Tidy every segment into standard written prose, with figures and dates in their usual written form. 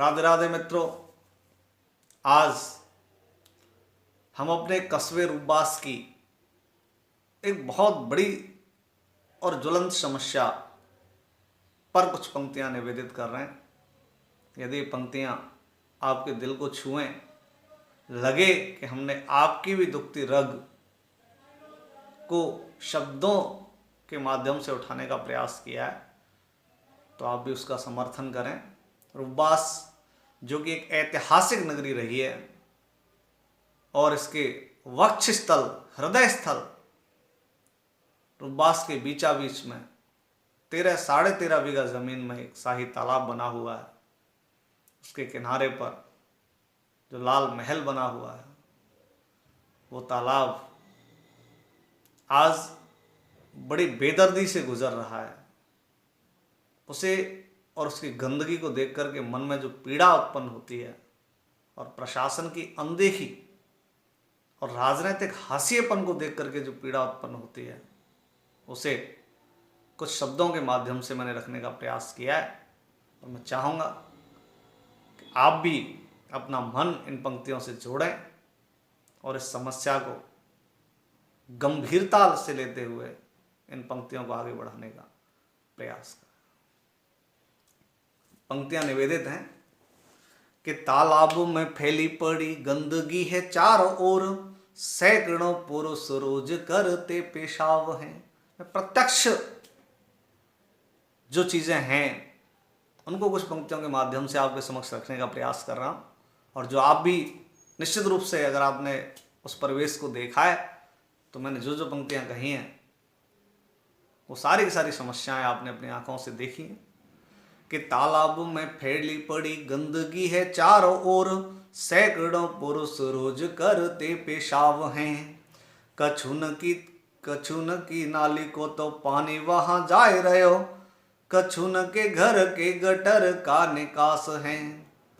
राधे राधे मित्रों। आज हम अपने कस्बे रूपबास की एक बहुत बड़ी और ज्वलंत समस्या पर कुछ पंक्तियां निवेदित कर रहे हैं। यदि ये पंक्तियां आपके दिल को छुएं, लगे कि हमने आपकी भी दुखती रग को शब्दों के माध्यम से उठाने का प्रयास किया है, तो आप भी उसका समर्थन करें। रूपबास जो कि एक ऐतिहासिक नगरी रही है और इसके वक्षस्थल, हृदय स्थल रूपबास के बीचा बीच में 13-13.5 बीघा जमीन में एक शाही तालाब बना हुआ है। उसके किनारे पर जो लाल महल बना हुआ है, वो तालाब आज बड़ी बेदर्दी से गुजर रहा है। उसे और उसकी गंदगी को देख करके मन में जो पीड़ा उत्पन्न होती है और प्रशासन की अनदेखी और राजनीतिक हाशिएपन को देख करके जो पीड़ा उत्पन्न होती है, उसे कुछ शब्दों के माध्यम से मैंने रखने का प्रयास किया है। और मैं चाहूँगा कि आप भी अपना मन इन पंक्तियों से जोड़ें और इस समस्या को गंभीरता से लेते हुए इन पंक्तियों को आगे बढ़ाने का प्रयास करें। पंक्तियां निवेदित हैं कि तालाबों में फैली पड़ी गंदगी है चारों ओर, सैकड़ों पुरुष रोज करते पेशाब हैं। मैं प्रत्यक्ष जो चीजें हैं उनको कुछ पंक्तियों के माध्यम से आपके समक्ष रखने का प्रयास कर रहा हूं। और जो आप भी निश्चित रूप से, अगर आपने उस परिवेश को देखा है, तो मैंने जो जो पंक्तियां कही हैं वो सारी की सारी समस्याएं आपने अपनी आंखों से देखी हैं। कि तालाबों में फैली पड़ी गंदगी है चारों ओर, सैकड़ों पुरुष रोज करते पेशाब हैं। कछुन की नाली को तो पानी वहां जाए रहो, कछुन के घर के गटर का निकास है।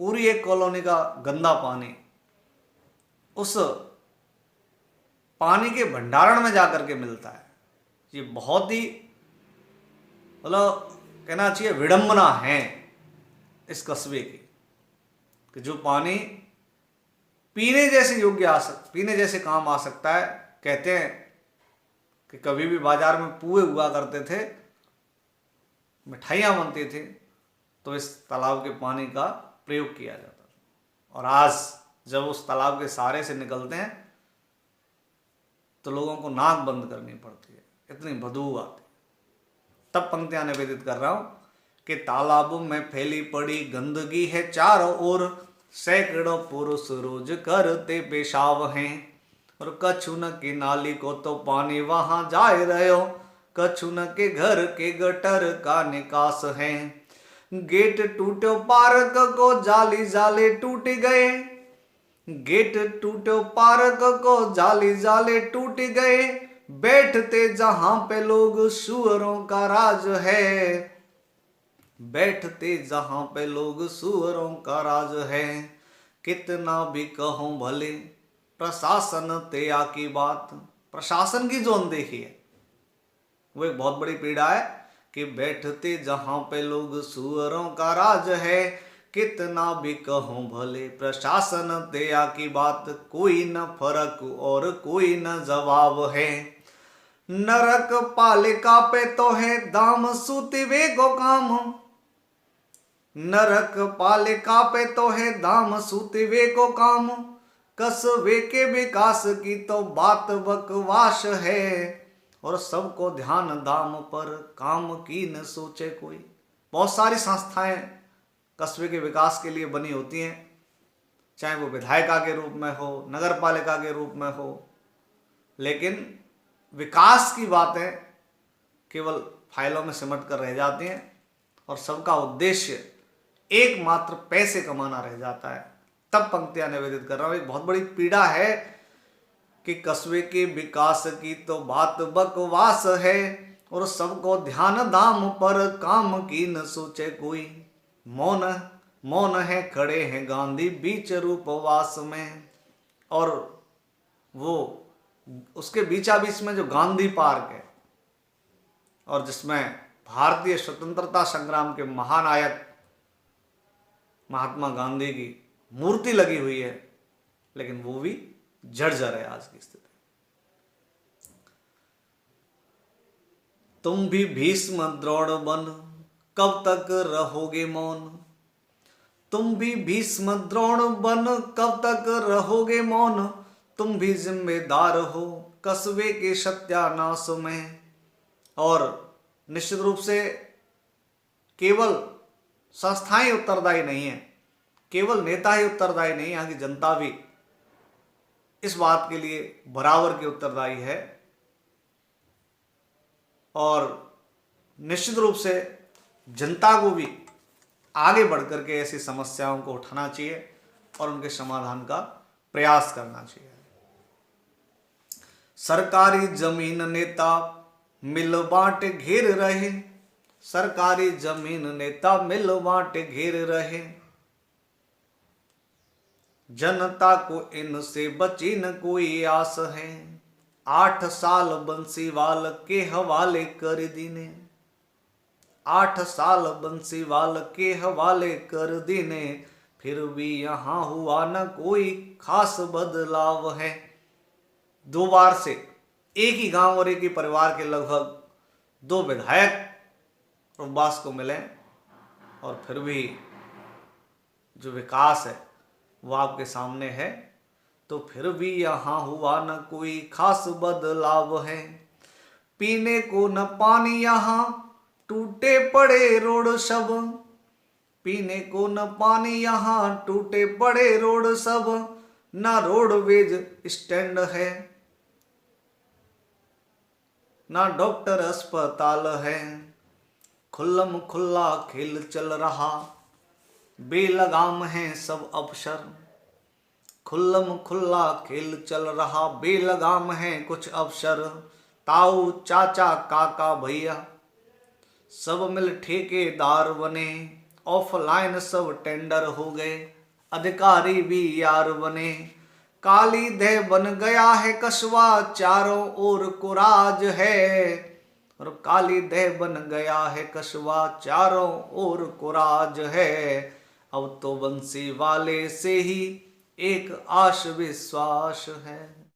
पूरी एक कॉलोनी का गंदा पानी उस पानी के भंडारण में जाकर के मिलता है। ये बहुत ही मतलब कहना चाहिए विडंबना है इस कस्बे की, कि जो पानी पीने जैसे योग्य पीने जैसे काम आ सकता है। कहते हैं कि कभी भी बाजार में पुए हुआ करते थे, मिठाइयाँ बनती थी, तो इस तालाब के पानी का प्रयोग किया जाता था। और आज जब उस तालाब के सहारे से निकलते हैं तो लोगों को नाक बंद करनी पड़ती है, इतनी बदबू आती है। तब पंक्तियां निवेदित कर रहा हूं कि तालाबों में फैली पड़ी गंदगी है चारों ओर, सैकड़ों पुरुष रोज करते पेशाब हैं। और कछुन की नाली को तो पानी वहां जाए रहो, कछुन के घर के गटर का निकास है। गेट टूटो पार्क को जाली जाले टूट गए, गेट टूटो पार्क को जाली जाले टूट गए, बैठते जहां पे लोग सुअरों का राज है, बैठते जहां पे लोग सुअरों का राज है। कितना भी कहूं भले प्रशासन तेया की बात, प्रशासन की जो अनदेखी है वो एक बहुत बड़ी पीड़ा है। कि बैठते जहां पे लोग सुअरों का राज है, कितना भी कहूं भले प्रशासन तेया की बात, कोई न फर्क और कोई न जवाब है। नरक पालिका पे तो है दाम सूतिवे को काम, नरक पालिका पे तो है दाम सूतिवे को काम, कस्बे के विकास की तो बात बकवास है। और सबको ध्यान दाम पर काम की न सोचे कोई। बहुत सारी संस्थाएं कस्बे के विकास के लिए बनी होती हैं, चाहे वो विधायिका के रूप में हो, नगर पालिका के रूप में हो, लेकिन विकास की बातें केवल फाइलों में सिमट कर रह जाती हैं और सबका उद्देश्य एकमात्र पैसे कमाना रह जाता है। तब पंक्तियां निवेदित कर रहा हूं। एक बहुत बड़ी पीड़ा है कि कस्बे के विकास की तो बात बकवास है, और सबको ध्यान दाम पर काम की न सोचे कोई। मौन है खड़े हैं गांधी बीच रूपवास में। और वो उसके बीचा बीच में जो गांधी पार्क है, और जिसमें भारतीय स्वतंत्रता संग्राम के महानायक महात्मा गांधी की मूर्ति लगी हुई है, लेकिन वो भी जर्जर है आज की स्थिति। तुम भी भीष्म द्रोण बन कब तक रहोगे मौन, तुम भी भीष्म द्रोण बन कब तक रहोगे मौन, तुम भी जिम्मेदार हो कस्बे के सत्यानाश में। और निश्चित रूप से केवल संस्थाएं उत्तरदायी नहीं है, केवल नेता ही उत्तरदायी नहीं, यहाँ की जनता भी इस बात के लिए बराबर की उत्तरदायी है। और निश्चित रूप से जनता को भी आगे बढ़कर के ऐसी समस्याओं को उठाना चाहिए और उनके समाधान का प्रयास करना चाहिए। सरकारी जमीन नेता मिल बांट घेर रहे, सरकारी जमीन नेता मिल बांट घेर रहे, जनता को इनसे बची न कोई आस है, 8 साल बंसीवाल के हवाले कर दीने, 8 साल बंसीवाल के हवाले कर दीने, फिर भी यहां हुआ न कोई खास बदलाव है। 2 बार से एक ही गांव और एक ही परिवार के लगभग 2 विधायक प्रभास को मिले और फिर भी जो विकास है वो आपके सामने है। तो फिर भी यहाँ हुआ न कोई खास बदलाव है, पीने को न पानी यहाँ टूटे पड़े रोड सब, पीने को न पानी यहाँ टूटे पड़े रोड सब, ना रोडवेज स्टैंड है, ना डॉक्टर अस्पताल है, खुल्लम खुल्ला खेल चल रहा, बेलगाम है सब अफसर, खुल्लम खुल्ला खेल चल रहा, बेलगाम है कुछ अफसर, ताऊ चाचा काका भैया सब मिल ठेकेदार बने, ऑफलाइन सब टेंडर हो गए, अधिकारी भी यार बने, काली देह बन गया है कस्बा चारों ओर कुराज है, और काली देह बन गया है कस्बा चारों ओर कुराज है, अब तो बंसी वाले से ही एक आश विश्वास है।